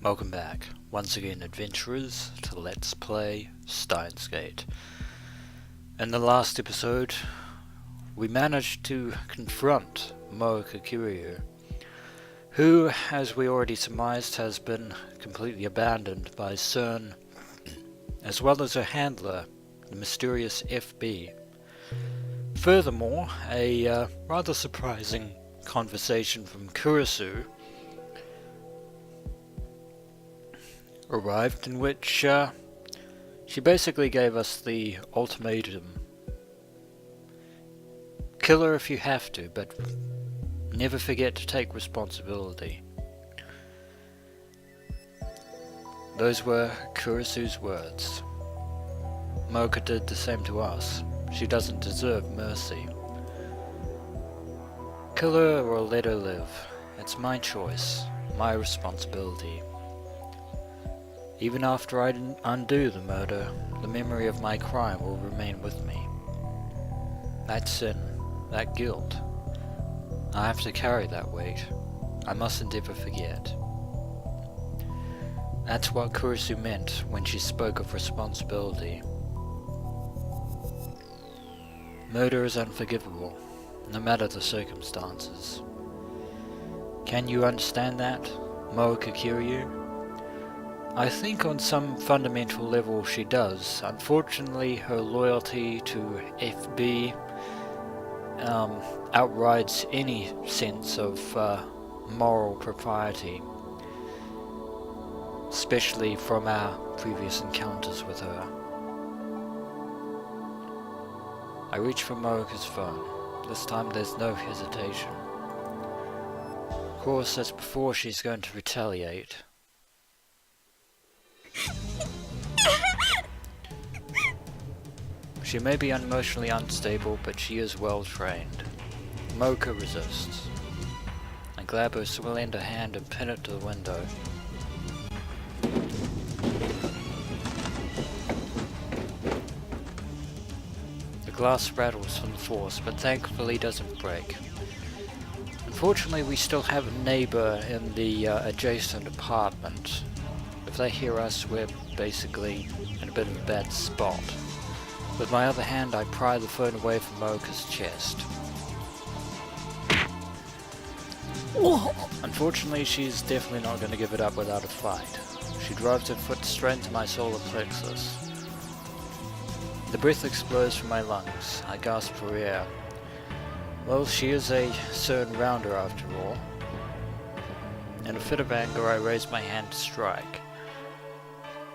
Welcome back, once again adventurers, to Let's Play Steins. In the last episode, we managed to confront Moeka Kiryu, who, as we already surmised, has been completely abandoned by CERN, as well as her handler, the mysterious FB. Furthermore, a rather surprising conversation from Kurisu arrived, in which she basically gave us the ultimatum: kill her if you have to, but never forget to take responsibility. Those were Kurisu's words. Moeka did the same to us. She doesn't deserve mercy. Kill her or let her live. It's my choice, my responsibility. Even after I undo the murder, the memory of my crime will remain with me. That sin, that guilt, I have to carry that weight. I mustn't ever forget. That's what Kurisu meant when she spoke of responsibility. Murder is unforgivable, no matter the circumstances. Can you understand that, Moeka Kiryu? I think on some fundamental level she does. Unfortunately, her loyalty to FB outrides any sense of moral propriety, especially from our previous encounters with her. I reach for Moeka's phone. This time there's no hesitation. Of course, that's before she's going to retaliate. She may be emotionally unstable, but she is well trained. Moeka resists. I grab her slender hand and pin it to the window. The glass rattles from the force, but thankfully doesn't break. Unfortunately, we still have a neighbor in the adjacent apartment. If they hear us, we're basically in a bit of a bad spot. With my other hand, I pry the phone away from Moeka's chest. Unfortunately, she's definitely not going to give it up without a fight. She drives her foot straight into my solar plexus. The breath explodes from my lungs. I gasp for air. Well, she is a CERN rounder after all. In a fit of anger, I raise my hand to strike.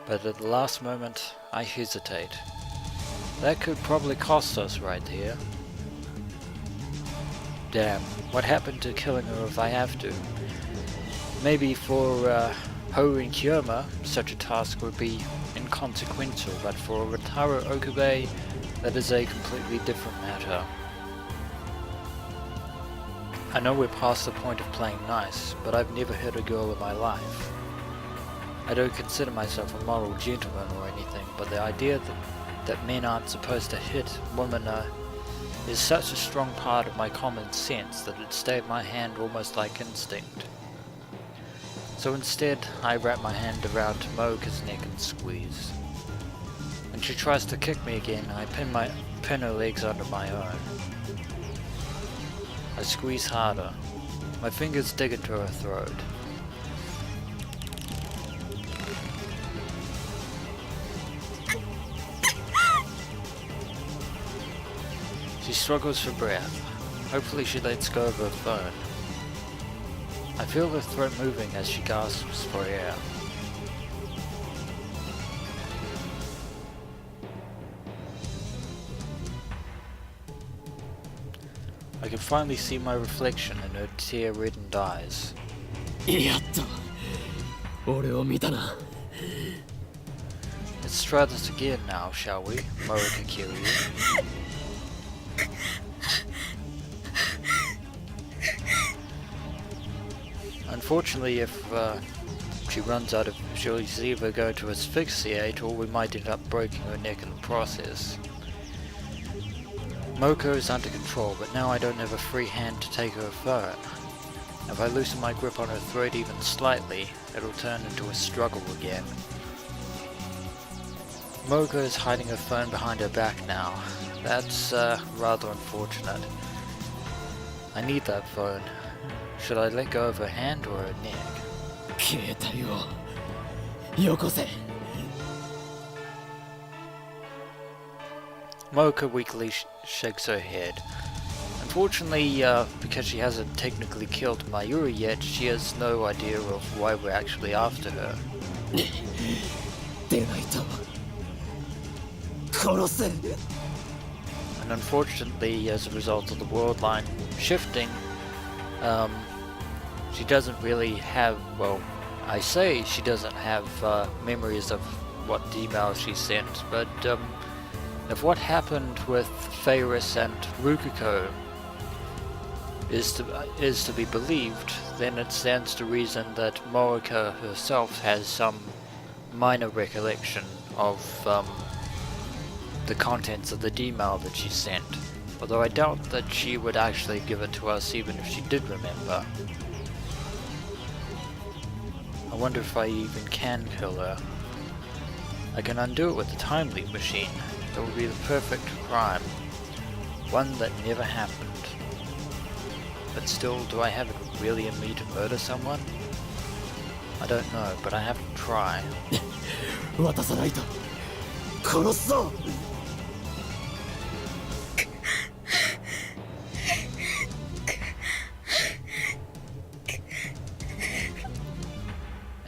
But at the last moment, I hesitate. That could probably cost us right here. Damn, what happened to killing her if I have to? Maybe for Ho and Kiyoma, such a task would be inconsequential, but for Rintaro Okabe, that is a completely different matter. I know we're past the point of playing nice, but I've never hit a girl in my life. I don't consider myself a moral gentleman or anything, but the idea that men aren't supposed to hit women is such a strong part of my common sense that it stayed my hand almost like instinct. So instead, I wrap my hand around Moeka's neck and squeeze. When she tries to kick me again, I pin her legs under my own. I squeeze harder. My fingers dig into her throat. She struggles for breath. Hopefully she lets go of her phone. I feel her throat moving as she gasps for air. I can finally see my reflection in her tear-reddened eyes. Let's try this again now, shall we, Moeka Kiryu? Unfortunately, if she runs out of, she's either going to asphyxiate or we might end up breaking her neck in the process. Moeka is under control, but now I don't have a free hand to take her phone. If I loosen my grip on her throat even slightly, it'll turn into a struggle again. Moeka is hiding her phone behind her back now. That's rather unfortunate. I need that phone. Should I let go of her hand or her neck? 携帯をよこせ。 Moeka weakly shakes her head. Unfortunately, because she hasn't technically killed Mayuri yet, she has no idea of why we're actually after her. 出ないと殺せ。 And unfortunately, as a result of the world line shifting, she doesn't really have, well, I say she doesn't have memories of what email she sent, but if what happened with Feiris and Rukiko is to be believed, then it stands to reason that Moeka herself has some minor recollection of the contents of the email that she sent, although I doubt that she would actually give it to us even if she did remember. I wonder if I even can kill her. I can undo it with the time leap machine. That would be the perfect crime. One that never happened. But still, do I have it really in me to murder someone? I don't know, but I have to try. 渡さないと殺すぞ。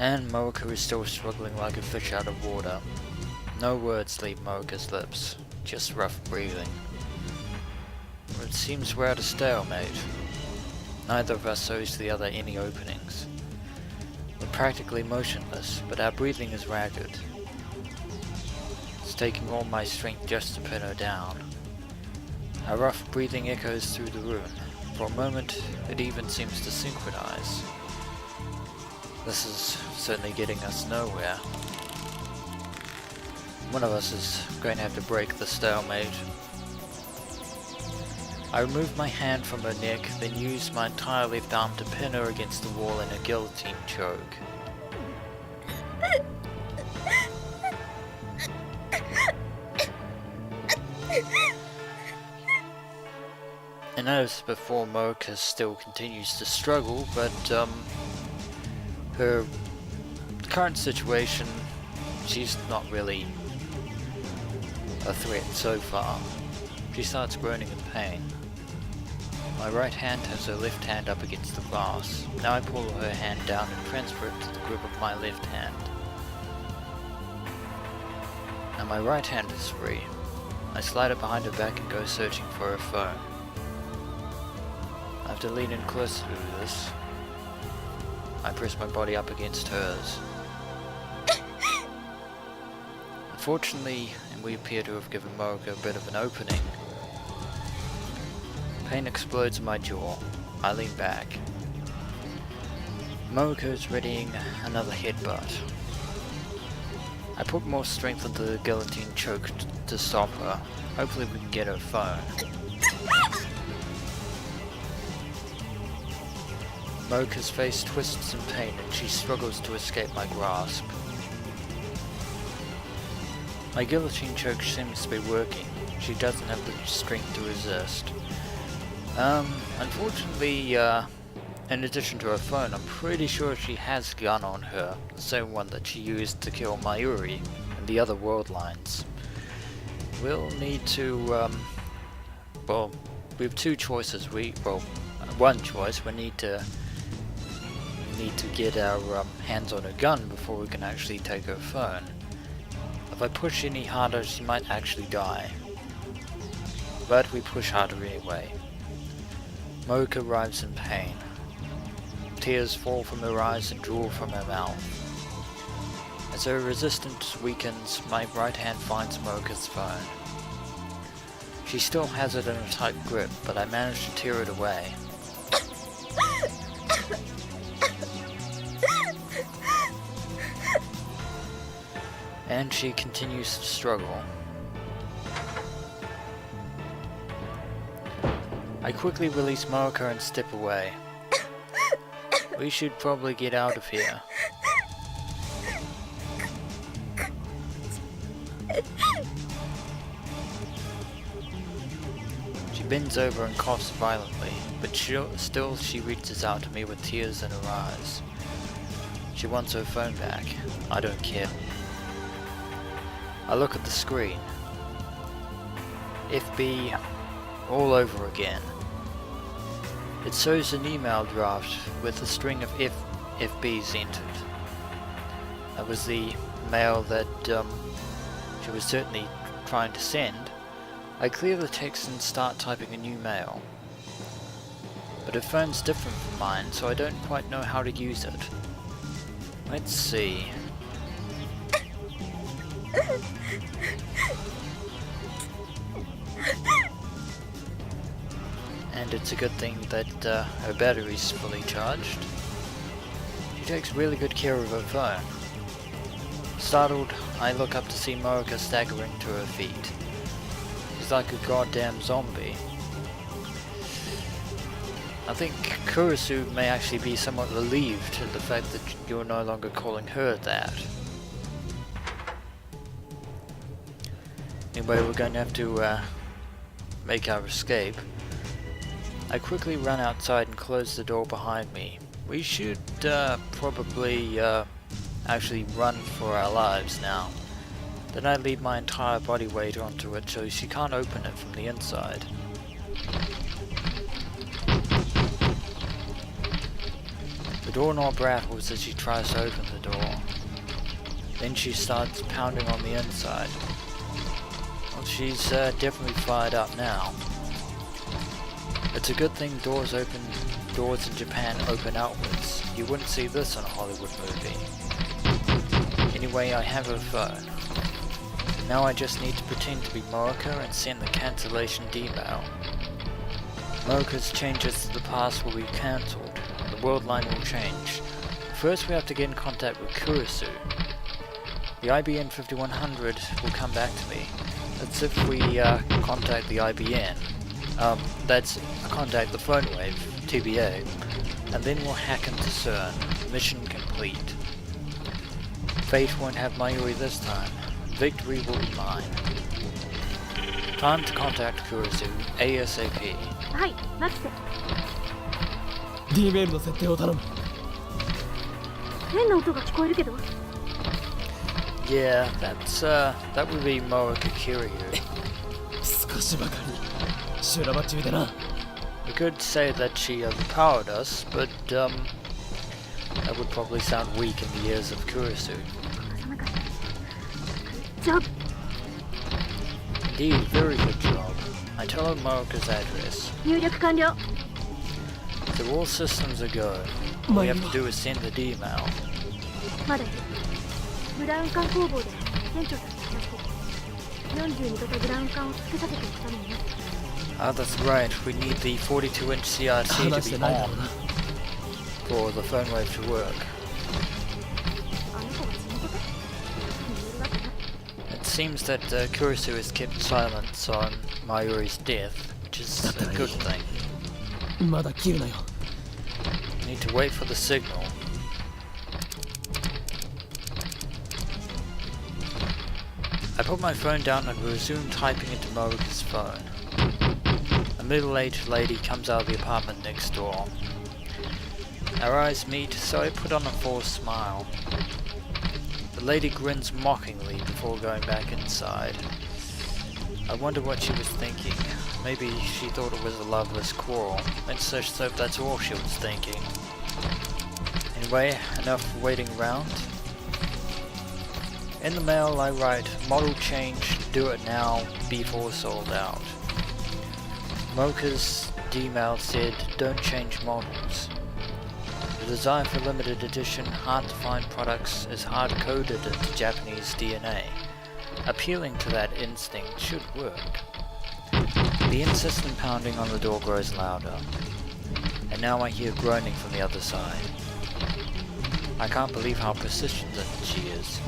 And Moeka is still struggling like a fish out of water. No words leave Moeka's lips, just rough breathing. It seems we're at a stalemate. Neither of us owes the other any openings. We're practically motionless, but our breathing is ragged. It's taking all my strength just to pin her down. Our rough breathing echoes through the room. For a moment, it even seems to synchronize. This is certainly getting us nowhere. One of us is going to have to break the stalemate. I remove my hand from her neck, then use my entire left arm to pin her against the wall in a guillotine choke. And as before, Moeka still continues to struggle, but her current situation, she's not really a threat so far. She starts groaning in pain. My right hand has her left hand up against the glass. Now I pull her hand down and transfer it to the grip of my left hand. Now my right hand is free. I slide it behind her back and go searching for her phone. I have to lean in closer to this. I press my body up against hers. Unfortunately, we appear to have given Moeka a bit of an opening. Pain explodes in my jaw. I lean back. Moeka is readying another headbutt. I put more strength into the guillotine choke to stop her. Hopefully we can get her phone. Moeka's face twists in pain and she struggles to escape my grasp. My guillotine choke seems to be working. She doesn't have the strength to resist. Unfortunately, in addition to her phone, I'm pretty sure she has a gun on her. The same one that she used to kill Mayuri and the other world lines. We'll need to, well, we have two choices. One choice, we need to get our hands on her gun before we can actually take her phone. If I push any harder, she might actually die. But we push harder anyway. Moeka writhes in pain. Tears fall from her eyes and drool from her mouth. As her resistance weakens, my right hand finds Moeka's phone. She still has it in a tight grip, but I manage to tear it away. And she continues to struggle. I quickly release Moeka and step away. We should probably get out of here. She bends over and coughs violently, but still she reaches out to me with tears in her eyes. She wants her phone back. I don't care. I look at the screen. FB all over again. It shows an email draft with a string of FBs entered. That was the mail that she was certainly trying to send. I clear the text and start typing a new mail. But her phone's different from mine, so I don't quite know how to use it. Let's see. And it's a good thing that her battery's fully charged. She takes really good care of her phone. Startled, I look up to see Moeka staggering to her feet. She's like a goddamn zombie. I think Kurisu may actually be somewhat relieved at the fact that you're no longer calling her that. Anyway, we're going to have to make our escape. I quickly run outside and close the door behind me. We should probably actually run for our lives now. Then I lead my entire body weight onto it so she can't open it from the inside. The doorknob rattles as she tries to open the door. Then she starts pounding on the inside. Well, she's definitely fired up now. It's a good thing doors in Japan open outwards. You wouldn't see this in a Hollywood movie. Anyway, I have her phone. Now I just need to pretend to be Moeka and send the cancellation email. Moeka's changes to the past will be cancelled. The world line will change. First we have to get in contact with Kurisu. The IBN 5100 will come back to me. That's if we contact the IBN. That's contact the Phonewave, TBA. And then we'll hack into CERN. Mission complete. Fate won't have Mayuri this time. Victory will be mine. Time to contact Kurisu ASAP. はい、待って。 D メールの設定を頼む。変な音が聞こえるけど。 Yeah, that would be Moeka Kiryu. 少しばかり修羅場中でな。 We could say that she overpowered us, but that would probably sound weak in the ears of Kurisu. じゃあ、 Indeed, very good job. I tell her Moeka's address. 入力完了。 So all systems are go. All we have to do is send the email. まだいる。ブラウン管工房で店長さんに話して42型ブラウン管をつけさせておくためにね。 Ah, that's right. We need the 42-inch CRT to be on for the Phonewave to work. あの子は地元か？理由があったな。 It seems that Kurisu has kept silence on Mayuri's death, which is a good thing. まだ切るなよ。 Need to wait for the signal. I put my phone down and resume typing into Moeka's phone. A middle-aged lady comes out of the apartment next door. Our eyes meet, so I put on a forced smile. The lady grins mockingly before going back inside. I wonder what she was thinking. Maybe she thought it was a loveless quarrel. Let's just hope that's all she was thinking. Anyway, enough waiting around. In the mail I write, model change, do it now, before sold out. Moeka's D-mail said, don't change models. The desire for limited edition, hard to find products is hard-coded into Japanese DNA. Appealing to that instinct should work. The insistent pounding on the door grows louder, and now I hear groaning from the other side. I can't believe how persistent she is.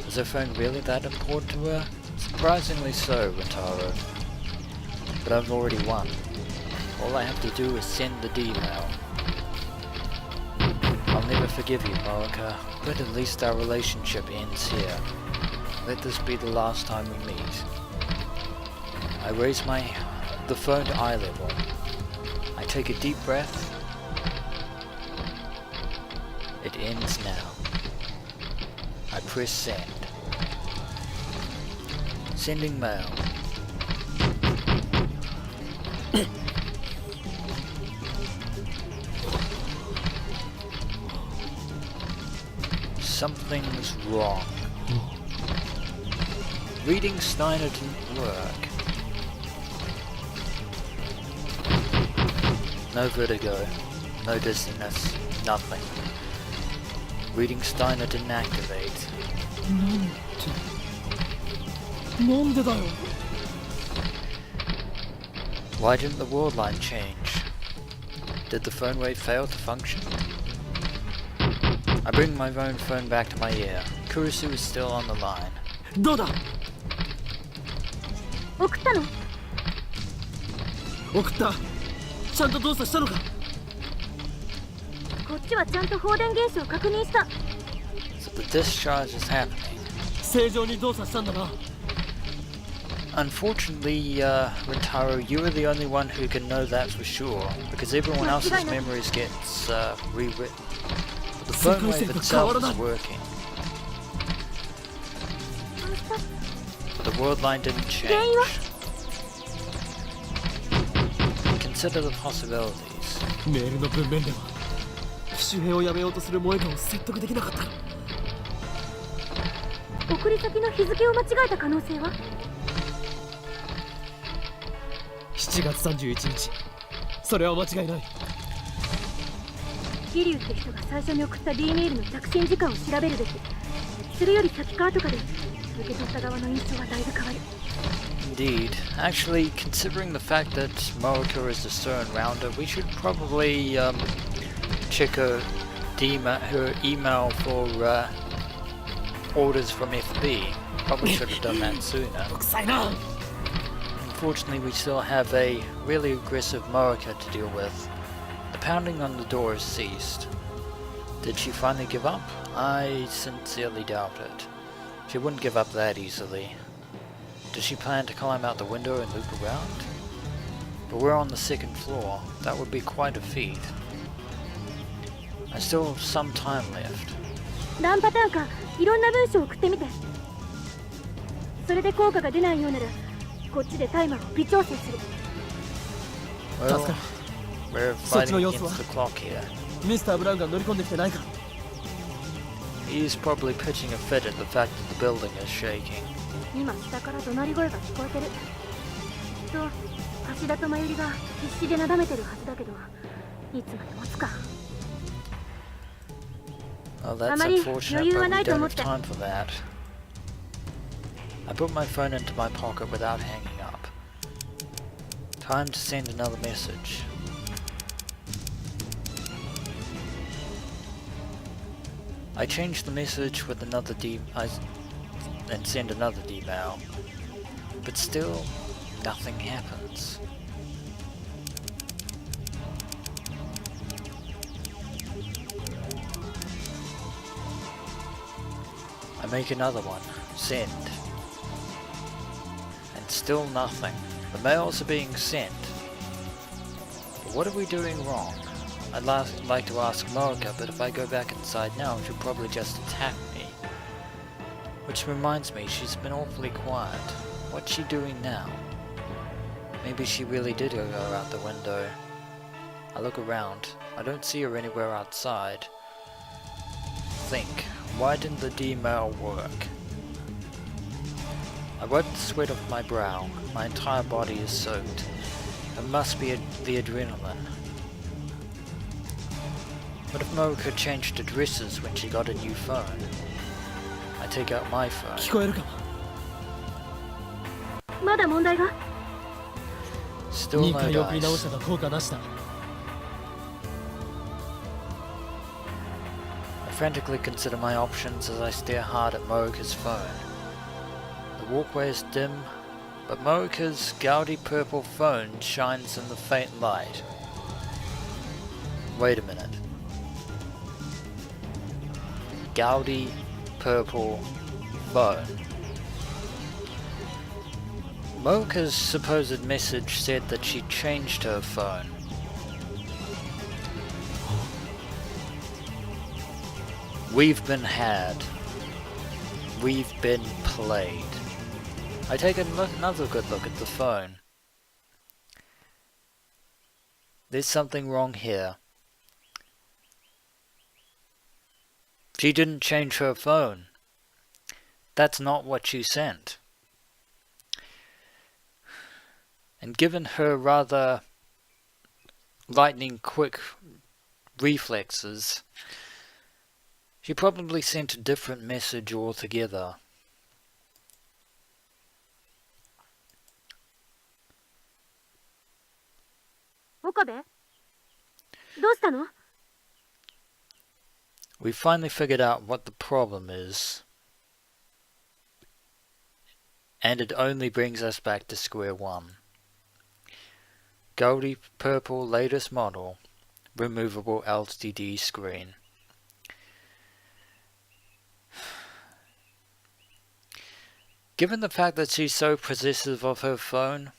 Is her phone really that important to her? Surprisingly so, Rintaro. But I've already won. All I have to do is send the D-mail. I'll never forgive you, Moeka, but at least our relationship ends here. Let this be the last time we meet. I raise the phone to eye level. I take a deep breath. It ends now. I press send. Sending mail. Something's wrong. Reading Steiner didn't work. No vertigo, no dizziness, nothing. Reading Steiner didn't activate. Why didn't the world line change? Did the Phonewave fail to function? I bring my own phone back to my ear. Kurisu is still on the line. どうだ送ったの？送った。ちゃんと動作したのか？こっちはちゃんと放電現象を確認した。So the discharge is happening. 正常に動作したんだな。Unfortunately, Rintaro, you are the only one who can know that for sure, because everyone else's memories gets rewritten. But the Phonewave itself is working. But the world line didn't change. Consider the possibilities. メールの文面では周辺をやめようとする萌えを説得できなかった。送り先の日付を間違えた可能性は7月31日。それは間違いない。桐生って人が最初に送った D メールの着信時間を調べるべき。それより先か後かで受け取った側の印象はだいぶ変わる。Indeed. Actually, considering the fact that Moeka is a CERN rounder, we should probably check her email for orders from FB. Probably should have done that sooner. Unfortunately, we still have a really aggressive Moeka to deal with. The pounding on the door has ceased. Did she finally give up? I sincerely doubt it. She wouldn't give up that easily. Does she plan to climb out the window and loop around? But we're on the second floor. That would be quite a feat. I still have some time left. 何パターンかいろんな文章を送ってみて。それで効果が出ないようならこっちでタイマーを微調整する。Well, we're fighting against the clock here. ミスター・ブラウンが乗り込んできてないか？ He's probably pitching a fit at the fact that the building is shaking. 今下から怒鳴り声が聞こえてる。きっと橋田と真由里が必死でなだめてるはずだけど、いつまで持つか。Well, that's unfortunate, but we don't have time for that. I put my phone into my pocket without hanging up. Time to send another message. I change the message with another and send another email, but still nothing happens. I make another one, send, and still nothing. The mails are being sent, but what are we doing wrong? I'd like to ask Moeka, but if I go back inside now, she'll probably just attack me. Which reminds me, she's been awfully quiet. What's she doing now? Maybe she really did go out the window. I look around. I don't see her anywhere outside. Think, why didn't the D-mail work? I wipe the sweat off my brow. My entire body is soaked. It must be the adrenaline. What if Moeka changed addresses when she got a new phone? I take out my phone. 聞こえるかも。まだ問題が？ Still no 2回送り直し dice. たが効果なしだ。I frantically consider my options as I stare hard at Moeka's phone. The walkway is dim, but Moeka's gaudy purple phone shines in the faint light. Wait a minute. gaudy purple phone. Moeka's supposed message said that she changed her phone. We've been had. We've been played. I take another good look at the phone. There's something wrong here. She didn't change her phone. That's not what she sent. And given her rather lightning quick reflexes, she probably sent a different message altogether. Okabe? どうしたの? We finally figured out what the problem is. And it only brings us back to square one. Gaudy purple latest model, removable LCD screen. Given the fact that she's so possessive of her phone,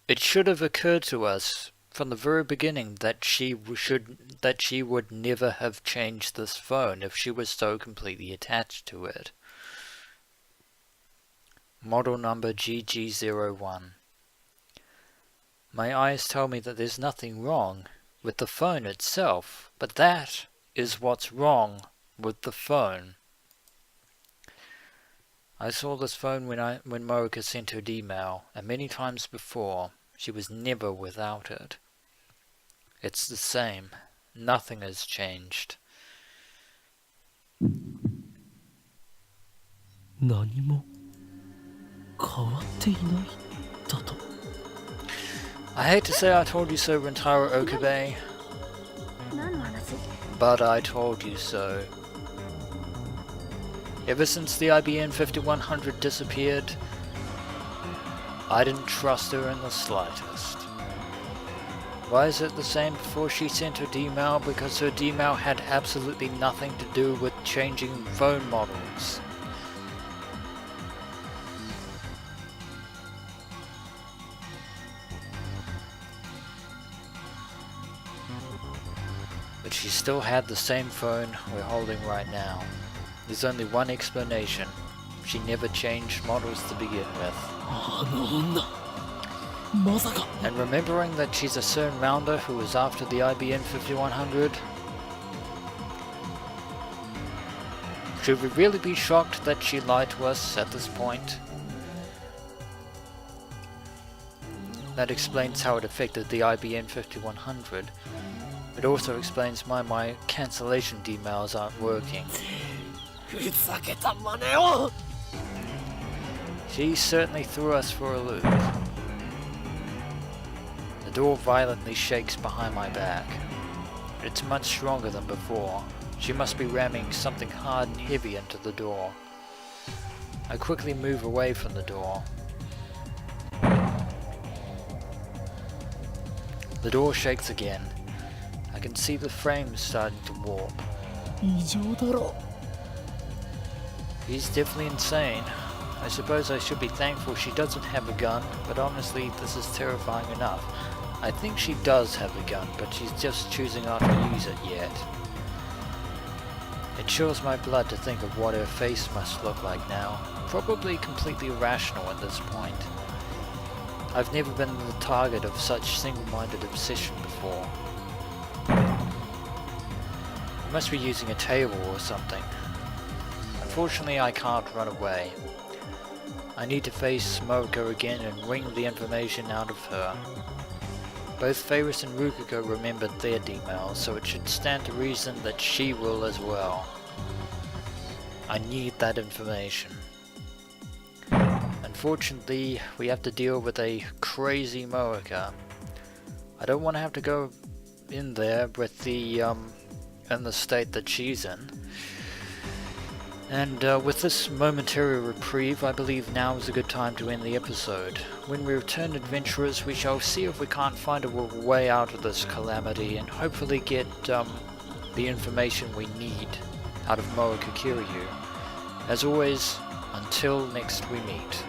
it should have occurred to us from the very beginning that she would never have changed this phone if she was so completely attached to it. Model number GG01. My eyes tell me that there's nothing wrong with the phone itself, but that is what's wrong with the phone. I saw this phone when Moeka sent her email, and many times before. She was never without it. It's the same. Nothing has changed. 何も変わっていないだと。 I hate to say I told you so, Rintaro Okabe, 何の話? but I told you so. Ever since the IBN 5100 disappeared, I didn't trust her in the slightest. Why is it the same before she sent her D-mail? Because her D-mail had absolutely nothing to do with changing phone models. But she still had the same phone we're holding right now. There's only one explanation. She never changed models to begin with. And remembering that she's a CERN rounder who was after the IBN 5100, should we really be shocked that she lied to us at this point? That explains how it affected the IBN 5100. It also explains why my cancellation D-mails aren't working. She certainly threw us for a loop. The door violently shakes behind my back. It's much stronger than before. She must be ramming something hard and heavy into the door. I quickly move away from the door. The door shakes again. I can see the frames starting to warp. He's definitely insane. I suppose I should be thankful she doesn't have a gun, but honestly, this is terrifying enough. I think she does have a gun, but she's just choosing not to use it yet. It chills my blood to think of what her face must look like now. Probably completely irrational at this point. I've never been the target of such single-minded obsession before. I must be using a table or something. Unfortunately, I can't run away. I need to face Moeka again and wring the information out of her. Both Ferris and Rukuko remembered their D-mails, so it should stand to reason that she will as well. I need that information. Unfortunately, we have to deal with a crazy Moeka. I don't want to have to go in there with in the state that she's in. And with this momentary reprieve, I believe now is a good time to end the episode. When we return, adventurers, we shall see if we can't find a way out of this calamity and hopefully get the information we need out of Moeka Kiryu. As always, until next we meet.